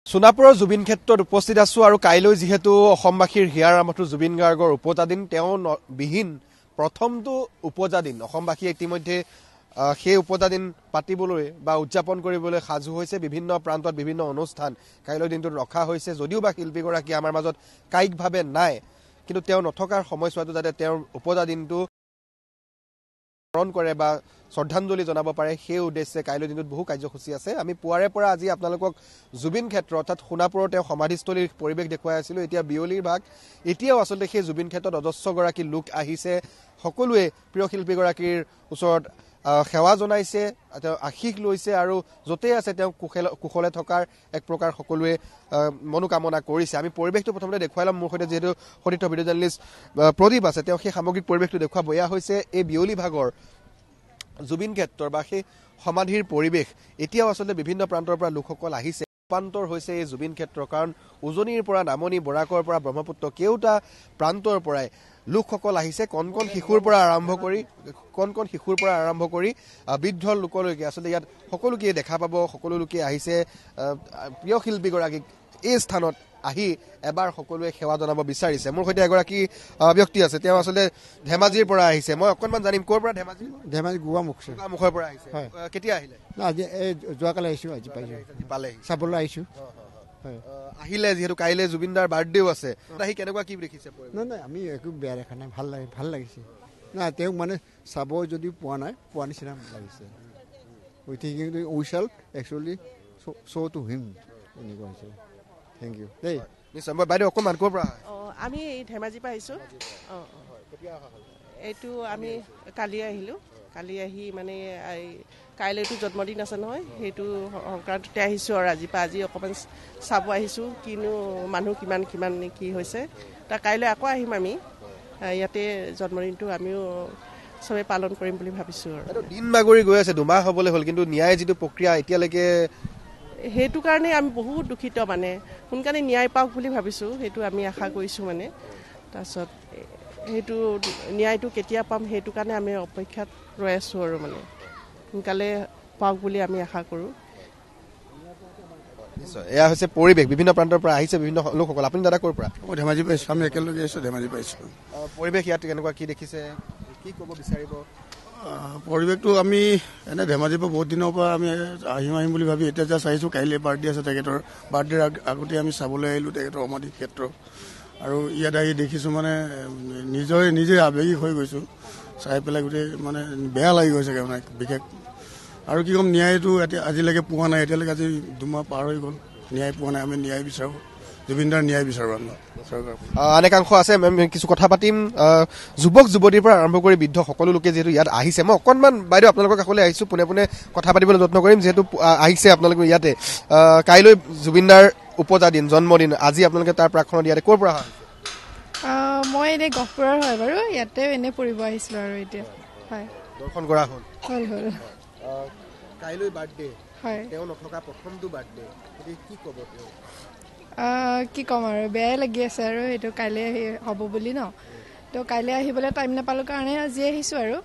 সোনাপুৰৰ জুবিন ক্ষেত্ৰত উপস্থিত আছো আৰু কাইলৈ যেহেতু অসমবাসীৰ হিয়াৰ আমঠু জুবিন গাৰ্গৰ উপজা দিন তেওঁ বিহীন প্ৰথমটো উপজা দিন অসমবাসীয়ে ইতিমধ্যে সেই উপজা দিন পাতিবলৈ বা উদযাপন কৰিবলৈ সাজু হৈছে বিভিন্ন প্ৰান্তত বিভিন্ন অনুষ্ঠান কাইলৈ দিনটোত ৰখা হৈছে যদিও বা শিল্পীগৰাকী আমাৰ মাজত কায়িকভাৱে নাই কিন্তু তেওঁ নথকাৰ সময়ছোৱাটো যাতে তেওঁৰ উপজা দিনটো স্মৰণ কৰে বা শ্ৰদ্ধাঞ্জলি জনাব পাৰে সেই উদ্দেশ্যে কাইলৈ দিনটোত বহু কাৰ্যসূচী আছে আমি পুৱাৰে পৰা আজি আপোনালোকক জুবিন ক্ষেত্ৰ অৰ্থাৎ সোনাপুৰৰ তেওঁ সমাধিস্থলীৰ পৰিৱেশ দেখুৱাই আছিলোঁ এতিয়া বিয়লিৰ ভাগ এতিয়াও আচলতে সেই জুবিন ক্ষেত্ৰত অজস্ৰগৰাকী লোক আহিছে সকলোৱে প্ৰিয় শিল্পীগৰাকীৰ ওচৰত সেৱা জনাইছে তেওঁ আশীষ লৈছে আৰু য'তেই আছে তেওঁ কুশলে থকাৰ এক প্ৰকাৰ সকলোৱে মনোকামনা কৰিছে আমি পৰিৱেশটো প্ৰথমতে দেখুৱাই ল'ম মোৰ সৈতে যিহেতু সতীৰ্থ ভিডিঅ' জাৰ্নেলিষ্ট প্ৰদীপ আছে তেওঁ সেই সামগ্ৰিক পৰিৱেশটো দেখুৱাব এয়া হৈছে এই বিয়লি ভাগৰ জুবিন ক্ষেত্ৰৰ বা সেই সমাধিৰ পৰিৱেশ এতিয়াও আচলতে বিভিন্ন প্ৰান্তৰ পৰা লোকসকল আহিছে ৰূপান্তৰ হৈছে এই জুবিন ক্ষেত্ৰ কাৰণ উজনিৰ পৰা নামনি বৰাকৰ পৰা ব্ৰহ্মপুত্ৰ কেওটা প্ৰান্তৰ পৰাই লোকসকল আহিছে কণ কণ শিশুৰ পৰা আৰম্ভ কৰি বৃদ্ধ লোকলৈকে আচলতে ইয়াত সকলোকে দেখা পাব সকলো লোকে আহিছে প্ৰিয় শিল্পীগৰাকীক এই স্থানত আহি এবাৰ সকলোৱে সেৱা জনাব বিচাৰিছে মোৰ সৈতে এগৰাকী ব্যক্তি আছে তেওঁ আচলতে ধেমাজিৰ পৰা আহিছে মই অকণমান জানিম ক'ৰ পৰা ধেমাজি গোৱামুখৰ পৰা আহিছে কেতিয়া আহিলে আজি যোৱাকালি আহিছোঁ আজি পালেহি চাবলৈ আহিছোঁ আহিলে যিহেতু কাইলৈ জুবিনদাৰ বাৰ্থডেও আছে আহি কেনেকুৱা কি দেখিছে নাই আমি একো বেয়া দেখা নাই ভাল লাগিছে নাই তেওঁক মানে চাব যদি পোৱা নিচিনা লাগিছে we thinking we shall actually show' to him এনেকুৱা হৈছে থেংক ইউ দেই নিশ্চয় মই বাইদেউ অকণমান ক'ৰ পৰা আমি ধেমাজিৰ পৰা আহিছোঁ এইটো আমি কালি আহি মানে কাইলৈতো জন্মদিন আছে নহয় সেইটো সংক্ৰান্ততে আহিছোঁ আৰু আজি অকণমান চাব আহিছোঁ কিনো মানুহ কিমান কি হৈছে তাৰ কাইলৈ আকৌ আহিম আমি ইয়াতে জন্মদিনটো আমিও চবে পালন কৰিম বুলি ভাবিছোঁ আৰু দিন বাগৰি গৈ আছে দুমাহ হ'বলৈ হ'ল কিন্তু ন্যায় যিটো প্ৰক্ৰিয়া এতিয়ালৈকে সেইটো কাৰণে আমি বহুত দুখিত মানে সোনকালে ন্যায় পাওক বুলি ভাবিছোঁ সেইটো আমি আশা কৰিছোঁ মানে তাৰপিছত সেইটো ন্যায়টো কেতিয়া পাম সেইটো কাৰণে আমি অপেক্ষাত ৰৈ আছোঁ আৰু মানে সোনকালে পাওক বুলি আমি আশা কৰোঁ নিশ্চয় এয়া হৈছে পৰিৱেশ বিভিন্ন প্ৰান্তৰ পৰা আহিছে বিভিন্ন লোকসকল আপুনি দাদা ক'ৰ পৰা মই ধেমাজি পাইছোঁ আমি একেলগে আহিছোঁ ধেমাজি পাইছোঁ পৰিৱেশ ইয়াত কেনেকুৱা কি দেখিছে কি ক'ব বিচাৰিব পৰিৱেশটো আমি এনে ধেমাজিৰ পৰা বহুত দিনৰ পৰা আমি আহিম বুলি ভাবি এতিয়া জাষ্ট আহিছোঁ কাইলৈ বাৰ্থডে আছে তেখেতৰ বাৰ্থডেৰ আগতে আমি চাবলৈ আহিলোঁ তেখেতৰ সমাধি ক্ষেত্ৰ আৰু ইয়াত আহি দেখিছোঁ মানে নিজে আৱেগিক হৈ গৈছোঁ চাই পেলাই গোটেই মানে বেয়া লাগি গৈছে মানে বিশেষ আৰু কি ক'ম ন্যায়টো আজিলৈকে পোৱা নাই এতিয়ালৈকে আজি দুমাহ পাৰ হৈ গ'ল ন্যায় পোৱা নাই আমি ন্যায় বিচাৰোঁ জুবিনদাৰ ন্যায় বিচাৰোঁ আমি চৰকাৰ অনেকাংশ আছে কিছু কথা পাতিম যুৱক যুৱতীৰ পৰা আৰম্ভ কৰি বৃদ্ধ সকলো লোকে যিহেতু ইয়াত আহিছে মই অকণমান বাইদেউ আপোনালোকৰ কাষলৈ আহিছোঁ পোনে কথা পাতিবলৈ যত্ন কৰিম যিহেতু আহিছে আপোনালোকে ইয়াতে কাইলৈ জুবিনদাৰ উপজা দিন জন্মদিন আজি আপোনালোকে তাৰ প্ৰাক্ষণত ইয়াতে ক'ৰ পৰা মই এনেই গহপুৰৰ হয় বাৰু ইয়াতে এনেই ফুৰিব আহিছিলোঁ আৰু এতিয়া হয় দৰ্শন কৰা হ'ল কাইলৈ বাৰ্থডে হয় তেওঁ নথকা প্ৰথমটো বাৰ্থডে কি ক'ব তেওঁ কি ক'ম আৰু বেয়াই লাগি আছে আৰু সেইটো কাইলৈ হ'ব বুলি ন তো কাইলৈ আহিবলৈ টাইম নাপালোঁ কাৰণে আজি আহিছোঁ আৰু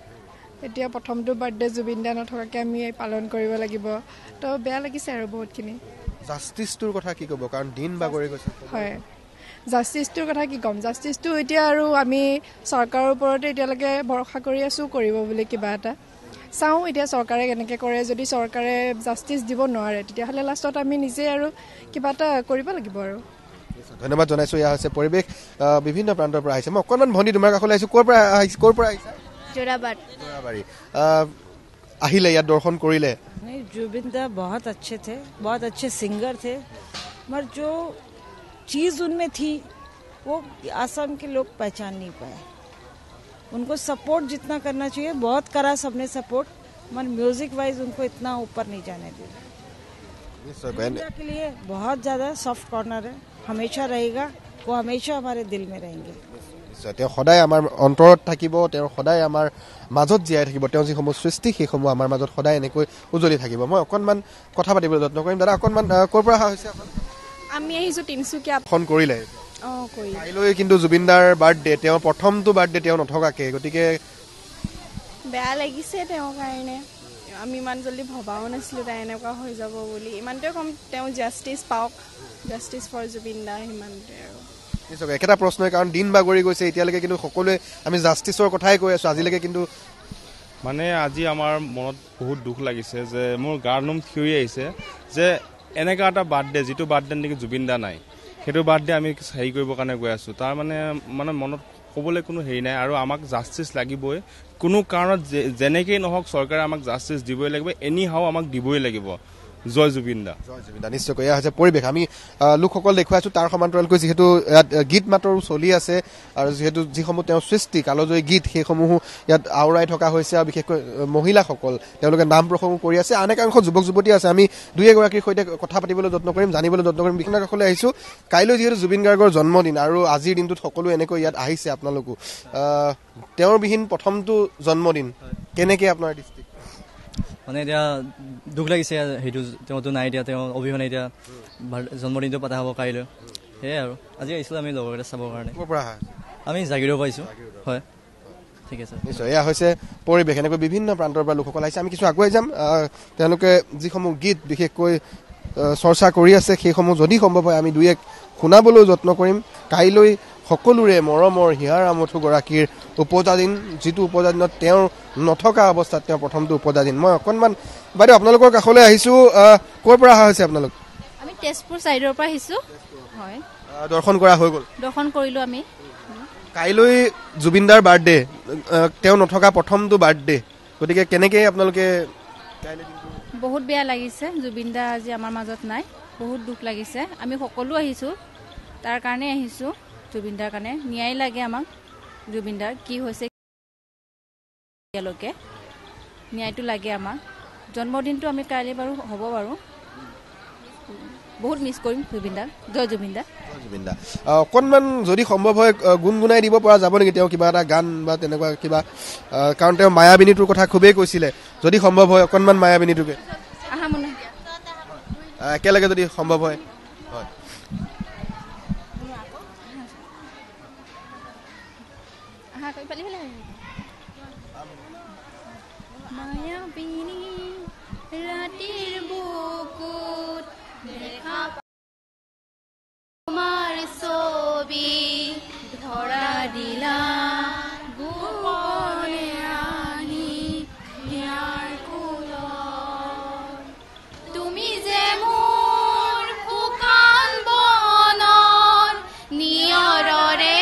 এতিয়া প্ৰথমটো বাৰ্থডে জুবিন দা নথকাকৈ আমি পালন কৰিব লাগিব তো বেয়া লাগিছে আৰু বহুতখিনি জাষ্টিছটোৰ কথা কি ক'ব কাৰণ দিন বাগৰি গৈছে হয় জাষ্টিছটোৰ কথা কি ক'ম জাষ্টিছটো এতিয়া আৰু আমি চৰকাৰৰ ওপৰতে এতিয়ালৈকে ভৰসা কৰি আছোঁ কৰিব বুলি কিবা এটা চাওঁ এতিয়া চৰকাৰে কেনেকৈ কৰে যদি চৰকাৰে জাষ্টিছ দিব নোৱাৰে তেতিয়াহ'লে লাষ্টত আমি নিজে আৰু কিবা এটা কৰিব লাগিব আৰু ধন্যবাদ জনাইছোঁ এয়া হৈছে পৰিৱেশ বিভিন্ন প্ৰান্তৰ পৰা আহিছে মই অকণমান ভণ্টি তোমাৰ কাষলৈ আহিছোঁ ক'ৰ পৰা আহিছা যোৰাবাৰী আহিলে ইয়াত দৰ্শন কৰিলে जुबिन दा बहुत अच्छे थे बहुत अच्छे सिंगर थे मगर जो चीज़ उनमें थी वो आसाम के लोग पहचान नहीं पाए उनको सपोर्ट जितना करना चाहिए बहुत करा सबने सपोर्ट मगर म्यूजिक वाइज उनको इतना ऊपर नहीं जाने दिया के लिए बहुत ज़्यादा सॉफ्ट कॉर्नर है हमेशा रहेगा वो हमेशा हमारे दिल में रहेंगे তেওঁ সদায় আমাৰ অন্তৰত থাকিব তেওঁ সদায় আমাৰ মাজত জীয়াই থাকিব তেওঁ যিসমূহ সৃষ্টি সেইসমূহ আমাৰ মাজত সদায় এনেকৈ উজ্বলি থাকিব মই অকণমান কথা পাতিবলৈ যত্ন কৰিম দাদা অকণমান ক'ৰ পৰা অহা হৈছে আমি আহিছোঁ তিনিচুকীয়া ফোন কৰিলে কাইলৈ কিন্তু জুবিনদাৰ বাৰ্থডে তেওঁৰ প্ৰথমটো বাৰ্থডে তেওঁ নথকাকৈ গতিকে বেয়া লাগিছে তেওঁৰ কাৰণে আমি ইমান জলদি ভবাও নাছিলোঁ তাই এনেকুৱা হৈ যাব বুলি ইমানটোৱে কম তেওঁ জাষ্টিছ পাওক জাষ্টিছ ফৰ জুবিন দা সিমানটোৱে আৰু নিশ্চয় একেটা প্ৰশ্নই কাৰণ দিন বাগৰি গৈছে এতিয়ালৈকে কিন্তু সকলোৱে আমি জাষ্টিছৰ কথাই কৈ আছোঁ আজিলৈকে কিন্তু মানে আজি আমাৰ মনত বহুত দুখ লাগিছে যে মোৰ গাৰ নোম থিয়ৰি আহিছে যে এনেকুৱা এটা বাৰ্থডে যিটো বাৰ্থডে নেকি জুবিন দা নাই সেইটো বাৰ্থডে আমি হেৰি কৰিবৰ কাৰণে গৈ আছোঁ তাৰ মানে মনত ক'বলৈ কোনো হেৰি নাই আৰু আমাক জাষ্টিছ লাগিবই কোনো কাৰণত যেনেকেই নহওক চৰকাৰে আমাক জাষ্টিছ দিবই লাগিব এনি হাও আমাক দিবই লাগিব জয় জুবিন দা নিশ্চয়কৈ এয়া হৈছে পৰিৱেশ আমি লোকসকল দেখুৱাইছোঁ তাৰ সমান্তৰালকৈ যিহেতু ইয়াত গীত মাতৰো চলি আছে আৰু যিহেতু যিসমূহ তেওঁৰ সৃষ্টি কালজয়ী গীত সেইসমূহো ইয়াত আওৰাই থকা হৈছে আৰু বিশেষকৈ মহিলাসকল তেওঁলোকে নাম প্ৰসংগ কৰি আছে আন একাংশ যুৱক যুৱতী আছে আমি দুই এগৰাকীৰ সৈতে কথা পাতিবলৈ যত্ন কৰিম জানিবলৈ যত্ন কৰিম বিভিন্ন কাষলৈ আহিছোঁ কাইলৈ যিহেতু জুবিন গাৰ্গৰ জন্মদিন আৰু আজিৰ দিনটোত সকলো এনেকৈ ইয়াত আহিছে আপোনালোকো তেওঁৰ বিহীন প্ৰথমটো জন্মদিন কেনেকৈ আপোনাৰ দৃষ্টি মানে এতিয়া দুখ লাগিছে সেইটো তেওঁতো নাই এতিয়া তেওঁ অবিহনে এতিয়া জন্মদিনটো পতা হ'ব কাইলৈ সেয়াই আৰু আজি আহিছিলোঁ আমি লগৰকেইটা চাবৰ কাৰণে আমি জাগিৰেও পাইছোঁ হয় ঠিক আছে নিশ্চয় এয়া হৈছে পৰিৱেশ এনেকৈ বিভিন্ন প্ৰান্তৰ পৰা লোকসকল আহিছে আমি কিছু আগুৱাই যাম তেওঁলোকে যিসমূহ গীত বিশেষকৈ চৰ্চা কৰি আছে সেইসমূহ যদি সম্ভৱ হয় আমি দুই এক শুনাবলৈ যত্ন কৰিম কাইলৈ সকলোৰে মৰমৰ হিয়াৰ আমঠুগৰাকীৰ উপজা দিন যিটো উপজা দিনত তেওঁৰ নথকা অৱস্থাত তেওঁ প্ৰথমটো উপজা দিন মই অকণমান বাইদেউ আপোনালোকৰ কাষলৈ আহিছোঁ ক'ৰ পৰা অহা হৈছে আপোনালোক আমি তেজপুৰ ছাইডৰ পৰা আহিছোঁ হয় দৰ্শন কৰা হৈ গ'ল দৰ্শন কৰিলোঁ আমি কাইলৈ জুবিনদাৰ বাৰ্থডে তেওঁ নথকা প্ৰথমটো বাৰ্থডে গতিকে কেনেকৈ আপোনালোকে বহুত বেয়া লাগিছে জুবিন দা আজি আমাৰ মাজত নাই বহুত দুখ লাগিছে আমি সকলো আহিছোঁ তাৰ কাৰণে আহিছোঁ জুবিন দাৰ কাৰণে ন্যায় লাগে আমাক জুবিন দাৰ কি হৈছে এতিয়ালৈকে ন্যায়টো লাগে আমাক জন্মদিনটো আমি কাইলৈ বাৰু হ'ব বাৰু বহুত মিছ কৰিম জুবিন দাক জয় জুবিন দা অকণমান যদি সম্ভৱ হয় গুণগুণাই দিব পৰা যাব নেকি তেওঁ কিবা এটা গান বা তেনেকুৱা কিবা কাৰণ তেওঁ মায়াবিনীটোৰ কথা খুবেই কৈছিলে যদি সম্ভৱ হয় অকণমান মায়াবিনীটোকে একেলগে যদি সম্ভৱ হয় মায়াবিনী ৰাতিৰ বুকুত দেখা তোমাৰ ছবি ধৰা দিলা গোপনে আনি হিয়াৰ কুলত তুমি যে মোৰ শুকান বনৰ নিয়ৰৰে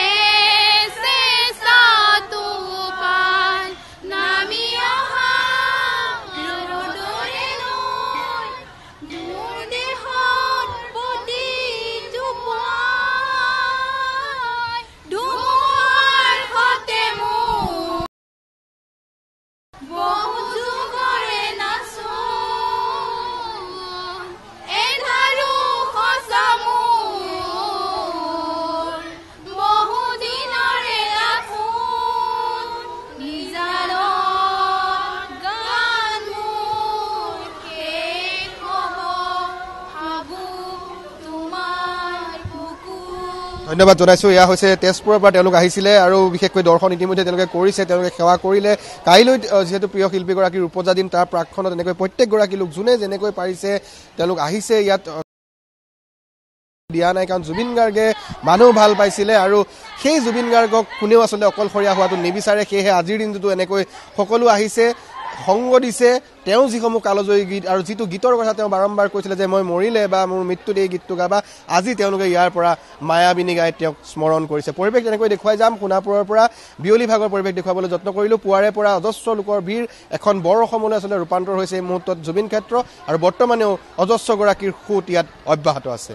ধন্যবাদ জনাইছোঁ এয়া হৈছে তেজপুৰৰ পৰা তেওঁলোক আহিছিলে আৰু বিশেষকৈ দৰ্শন ইতিমধ্যে তেওঁলোকে কৰিছে তেওঁলোকে সেৱা কৰিলে কাইলৈ যিহেতু প্ৰিয় শিল্পীগৰাকীৰ উপজা দিন তাৰ প্ৰাকখনত এনেকৈ প্ৰত্যেকগৰাকী লোক যোনে যেনেকৈ পাৰিছে তেওঁলোক আহিছে ইয়াত দিয়া নাই কাৰণ জুবিন গাৰ্গে মানুহ ভাল পাইছিলে আৰু সেই জুবিন গাৰ্গক কোনেও আচলতে অকলশৰীয়া হোৱাটো নিবিচাৰে সেয়েহে আজিৰ দিনটোতো এনেকৈ সকলো আহিছে সংগ দিছে তেওঁ যিসমূহ কালজয়ী গীত আৰু যিটো গীতৰ কথা তেওঁ বাৰম্বাৰ কৈছিলে যে মই মৰিলে বা মোৰ মৃত্যুত এই গীতটো গাবা আজি তেওঁলোকে ইয়াৰ পৰা মায়াবিনী গাই তেওঁক স্মৰণ কৰিছে পৰিৱেশ তেনেকৈ দেখুৱাই যাম সোণাপুৰৰ পৰা বিয়লি ভাগৰ পৰিৱেশ দেখুৱাবলৈ যত্ন কৰিলোঁ পুৱাৰে পৰা অজস্ৰ লোকৰ ভিৰ এখন বৰ অসমলৈ আচলতে ৰূপান্তৰ হৈছে এই মুহূৰ্তত জুবিন ক্ষেত্ৰ আৰু বৰ্তমানেও অজস্ৰগৰাকীৰ সোঁত ইয়াত অব্যাহত আছে